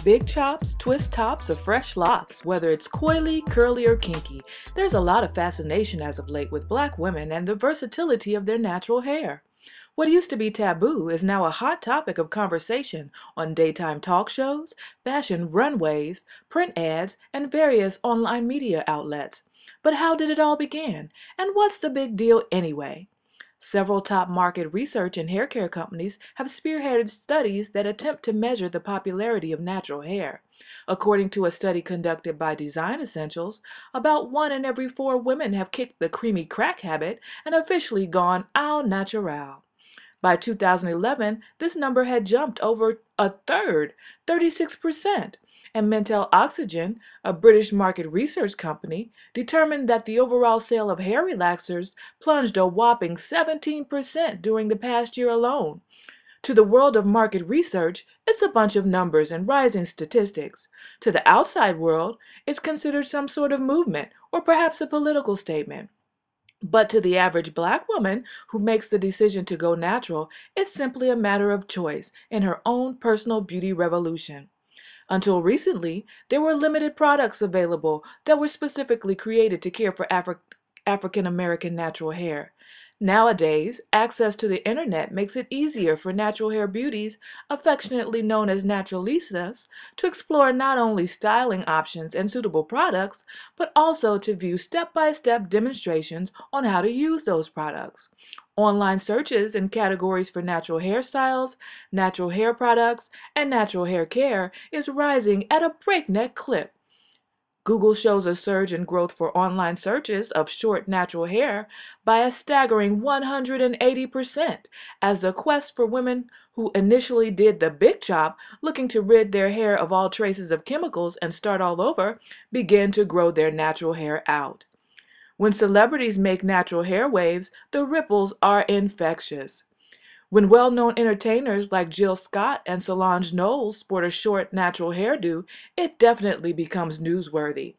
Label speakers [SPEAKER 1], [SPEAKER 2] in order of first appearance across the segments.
[SPEAKER 1] Big chops, twist tops, or fresh locks, whether it's coily, curly, or kinky, there's a lot of fascination as of late with Black women and the versatility of their natural hair. What used to be taboo is now a hot topic of conversation on daytime talk shows, fashion runways, print ads, and various online media outlets. But how did it all begin? And what's the big deal anyway? Several top market research and hair care companies have spearheaded studies that attempt to measure the popularity of natural hair. According to a study conducted by Design Essentials, about 1 in every 4 women have kicked the creamy crack habit and officially gone au natural. By 2011, this number had jumped over a third, 36%, and Mentel Oxygen, a British market research company, determined that the overall sale of hair relaxers plunged a whopping 17% during the past year alone. To the world of market research, it's a bunch of numbers and rising statistics. To the outside world, it's considered some sort of movement or perhaps a political statement. But to the average Black woman who makes the decision to go natural, it's simply a matter of choice in her own personal beauty revolution. Until recently, there were limited products available that were specifically created to care for African American natural hair. Nowadays, access to the internet makes it easier for natural hair beauties, affectionately known as naturalistas, to explore not only styling options and suitable products, but also to view step-by-step demonstrations on how to use those products. Online searches in categories for natural hairstyles, natural hair products, and natural hair care is rising at a breakneck clip. Google shows a surge in growth for online searches of short natural hair by a staggering 180%, as the quest for women who initially did the big chop, looking to rid their hair of all traces of chemicals and start all over, begin to grow their natural hair out. When celebrities make natural hair waves, the ripples are infectious. When well-known entertainers like Jill Scott and Solange Knowles sport a short, natural hairdo, it definitely becomes newsworthy.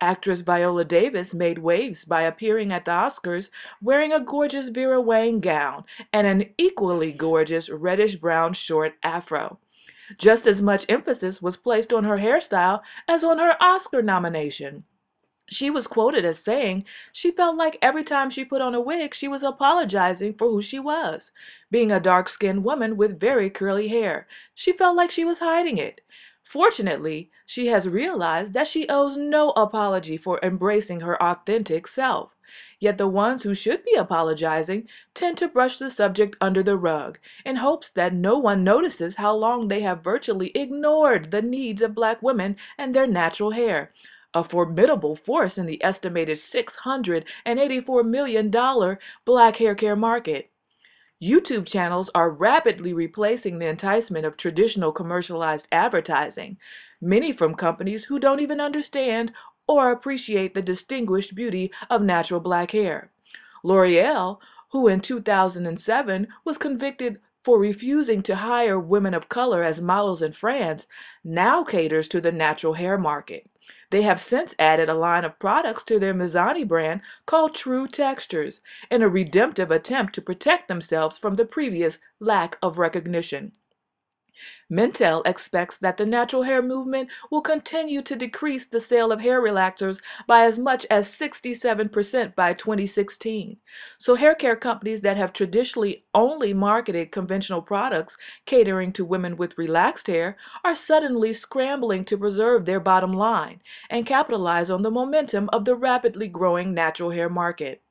[SPEAKER 1] Actress Viola Davis made waves by appearing at the Oscars wearing a gorgeous Vera Wang gown and an equally gorgeous reddish-brown short afro. Just as much emphasis was placed on her hairstyle as on her Oscar nomination. She was quoted as saying she felt like every time she put on a wig, she was apologizing for who she was. Being a dark-skinned woman with very curly hair, she felt like she was hiding it. Fortunately, she has realized that she owes no apology for embracing her authentic self. Yet the ones who should be apologizing tend to brush the subject under the rug in hopes that no one notices how long they have virtually ignored the needs of Black women and their natural hair. A formidable force in the estimated $684 million Black hair care market. YouTube channels are rapidly replacing the enticement of traditional commercialized advertising, many from companies who don't even understand or appreciate the distinguished beauty of natural Black hair. L'Oreal, who in 2007 was convicted for refusing to hire women of color as models in France, now caters to the natural hair market. They have since added a line of products to their Mizani brand called True Textures in a redemptive attempt to protect themselves from the previous lack of recognition. Mentel expects that the natural hair movement will continue to decrease the sale of hair relaxers by as much as 67% by 2016. So hair care companies that have traditionally only marketed conventional products catering to women with relaxed hair are suddenly scrambling to preserve their bottom line and capitalize on the momentum of the rapidly growing natural hair market.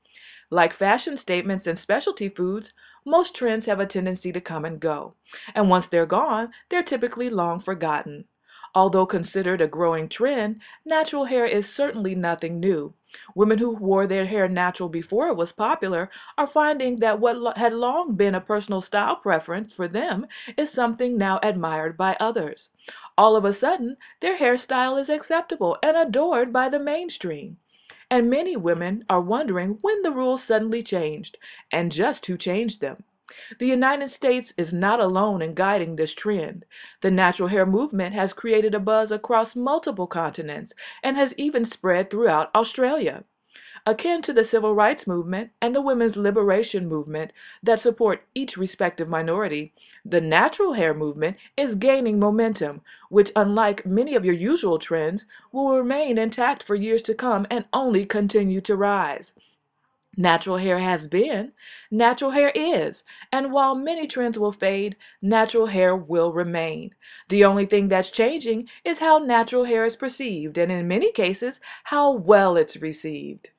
[SPEAKER 1] Like fashion statements and specialty foods, most trends have a tendency to come and go, and once they're gone, they're typically long forgotten. Although considered a growing trend, natural hair is certainly nothing new. Women who wore their hair natural before it was popular are finding that what had long been a personal style preference for them is something now admired by others. All of a sudden, their hairstyle is acceptable and adored by the mainstream. And many women are wondering when the rules suddenly changed, and just who changed them. The United States is not alone in guiding this trend. The natural hair movement has created a buzz across multiple continents and has even spread throughout Australia. Akin to the civil rights movement and the women's liberation movement that support each respective minority, the natural hair movement is gaining momentum, which, unlike many of your usual trends, will remain intact for years to come and only continue to rise. Natural hair has been, natural hair is, and while many trends will fade, natural hair will remain. The only thing that's changing is how natural hair is perceived, and in many cases, how well it's received.